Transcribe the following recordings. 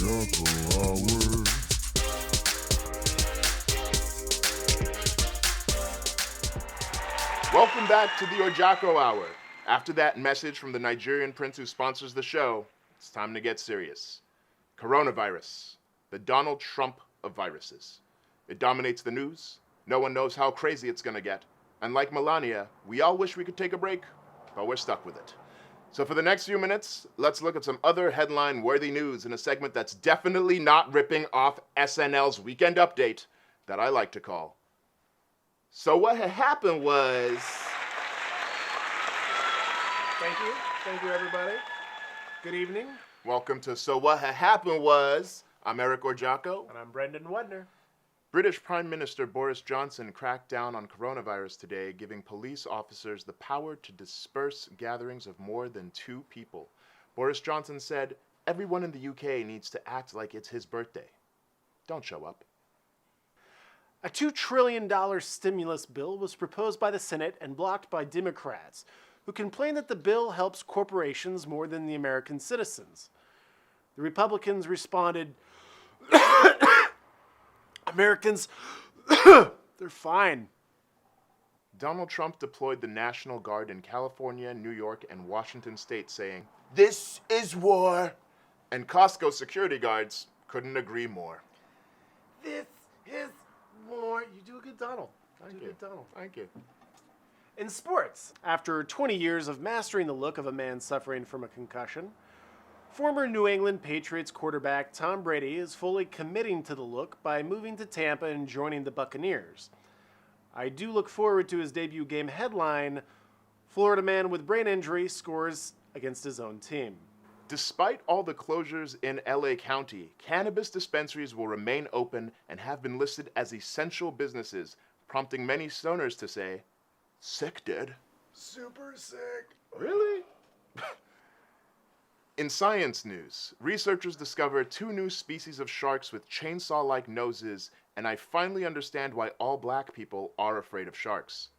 ORJIAKO HOUR. Welcome back to the ORJIAKO Hour. After that message from the Nigerian prince who sponsors the show, it's time to get serious. Coronavirus, the Donald Trump of viruses. It dominates the news. No one knows how crazy it's gonna get. And like Melania, we all wish we could take a break, but we're stuck with it. So for the next few minutes, let's look at some other headline-worthy news in a segment that's definitely not ripping off SNL's Weekend Update that I like to call So What Had Happened Was... Thank you everybody. Good evening. Welcome to So What Had Happened Was. I'm Eric ORJIAKO. And I'm Brendan Wedner. British Prime Minister Boris Johnson cracked down on coronavirus today, giving police officers the power to disperse gatherings of more than 2 people. Boris Johnson said, everyone in the UK needs to act like it's his birthday. Don't show up. A $2 trillion stimulus bill was proposed by the Senate and blocked by Democrats, who complain that the bill helps corporations more than the American citizens. The Republicans responded, Americans, they're fine. Donald Trump deployed the National Guard in California, New York, and Washington State, saying, "This is war." And Costco security guards couldn't agree more. This is war. You do a good Donald. Thank you. In sports, after 20 years of mastering the look of a man suffering from a concussion, former New England Patriots quarterback Tom Brady is fully committing to the look by moving to Tampa and joining the Buccaneers. I do look forward to his debut game headline, Florida man with brain injury scores against his own team. Despite all the closures in LA County, cannabis dispensaries will remain open and have been listed as essential businesses, prompting many stoners to say, sick, dude. Super sick. Really? In science news, researchers discovered 2 new species of sharks with chainsaw-like noses, and I finally understand why all black people are afraid of sharks.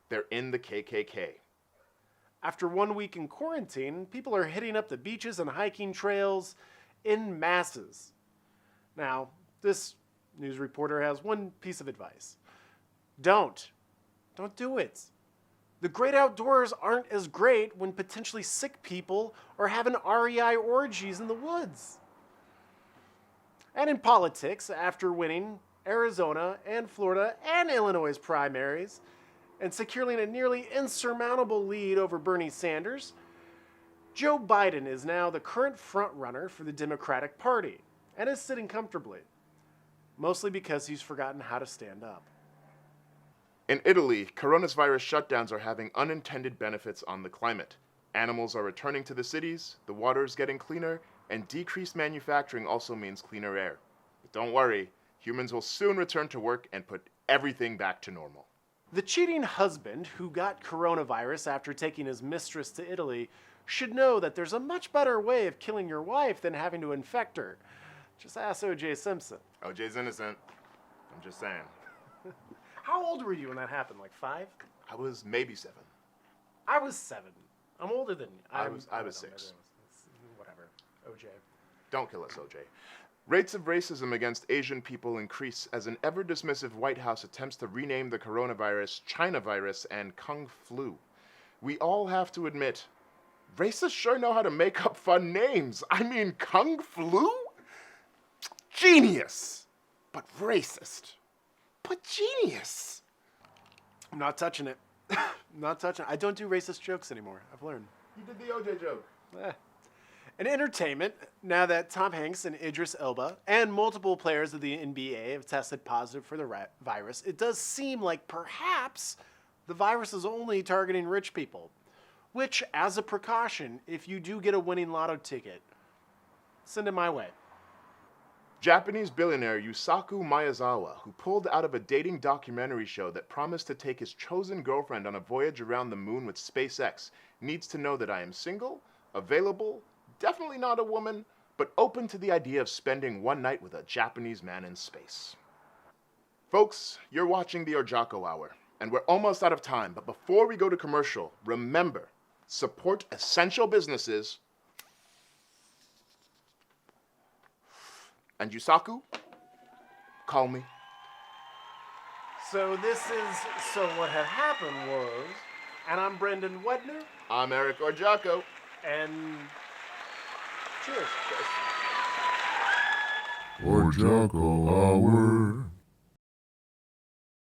They're in the KKK. After 1 week in quarantine, people are hitting up the beaches and hiking trails in masses. Now, this news reporter has one piece of advice. Don't do it. The great outdoors aren't as great when potentially sick people are having REI orgies in the woods. And in politics, after winning Arizona and Florida and Illinois' primaries and securing a nearly insurmountable lead over Bernie Sanders, Joe Biden is now the current frontrunner for the Democratic Party and is sitting comfortably, mostly because he's forgotten how to stand up. In Italy, coronavirus shutdowns are having unintended benefits on the climate. Animals are returning to the cities, the water is getting cleaner, and decreased manufacturing also means cleaner air. But don't worry, humans will soon return to work and put everything back to normal. The cheating husband who got coronavirus after taking his mistress to Italy should know that there's a much better way of killing your wife than having to infect her. Just ask O.J. Simpson. OJ's innocent. I'm just saying. How old were you when that happened? Like 5? I was maybe 7. I was 7. I'm older than you. I was 6. Whatever. OJ. Don't kill us, OJ. Rates of racism against Asian people increase as an ever-dismissive White House attempts to rename the coronavirus China virus and Kung Flu. We all have to admit, racists sure know how to make up fun names. I mean, Kung Flu? Genius! But racist. But genius! I'm not touching it. Not touching it. I don't do racist jokes anymore. I've learned. You did the OJ joke. In entertainment, now that Tom Hanks and Idris Elba and multiple players of the NBA have tested positive for the virus, it does seem like perhaps the virus is only targeting rich people. Which, as a precaution, if you do get a winning lotto ticket, send it my way. Japanese billionaire Yusaku Maezawa, who pulled out of a dating documentary show that promised to take his chosen girlfriend on a voyage around the moon with SpaceX, needs to know that I am single, available, definitely not a woman, but open to the idea of spending one night with a Japanese man in space. Folks, you're watching the ORJIAKO Hour, and we're almost out of time, but before we go to commercial, remember, support essential businesses And Yusaku, call me. So what had happened was, and I'm Brendan Wedner, I'm Eric ORJIAKO. and cheers. ORJIAKO Hour.